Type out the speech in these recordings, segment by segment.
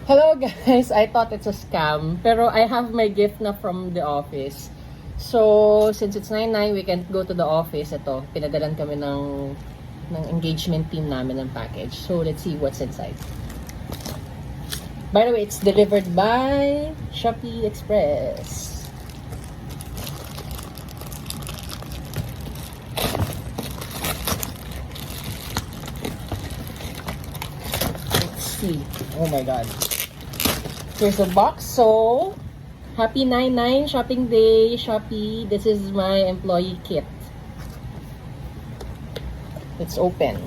Hello guys, I thought it's a scam, pero I have my gift na from the office. So, since it's 9/9, we can't go to the office. Ito, pinadalan kami ng engagement team namin ng package. So, let's see what's inside. By the way, it's delivered by Shopee Express. Let's see. Oh my god. Here's the box. So, happy 9/9 shopping day, Shopee. This is my employee kit. Let's open.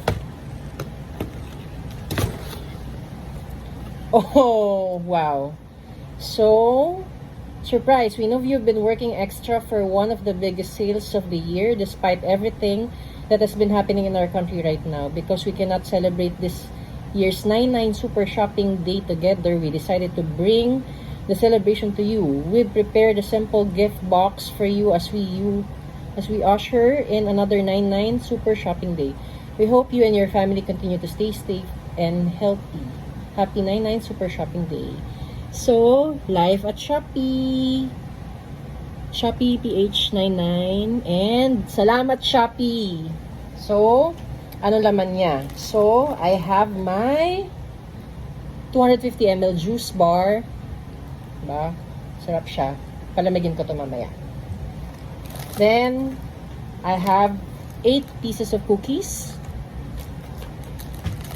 Oh, wow. So, surprise. We know you've been working extra for one of the biggest sales of the year despite everything that has been happening in our country right now. Because we cannot celebrate this year's 9/9 Super Shopping Day together, we decided to bring the celebration to you. We've prepared a simple gift box for you as we usher in another 9/9 Super Shopping Day. We hope you and your family continue to stay safe and healthy. Happy 9/9 Super Shopping Day. So, live at Shopee. Shopee PH99 and salamat Shopee. So, ano laman niya? So, I have my 250 ml juice bar. Diba? Sarap siya. Palamigin ko to mamaya. Then, I have 8 pieces of cookies.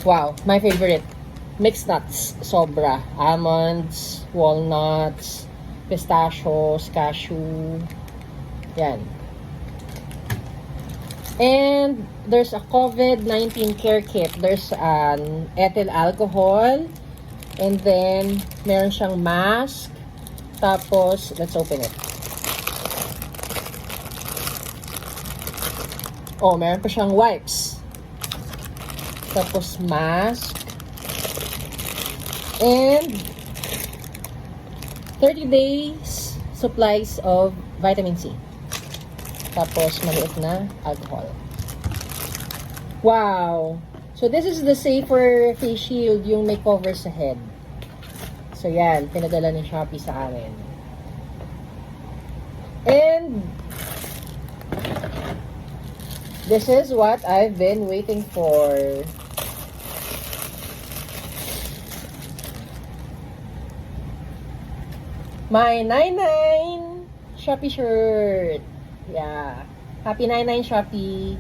Wow, my favorite. Mixed nuts. Sobra. Almonds, walnuts, pistachios, cashew. Yan. And there's a COVID-19 care kit. There's an ethyl alcohol. And then, meron siyang mask. Tapos, let's open it. Oh, meron pa siyang wipes. Tapos, mask. And 30 days supplies of vitamin C. Tapos, maliit na alcohol. Wow! So, this is the safer face shield, yung may cover sa head. So, yan. Pinadala ni Shopee sa amin. And, this is what I've been waiting for. My 9/9 Shopee shirt. Yeah. Happy 9/9 Shopee.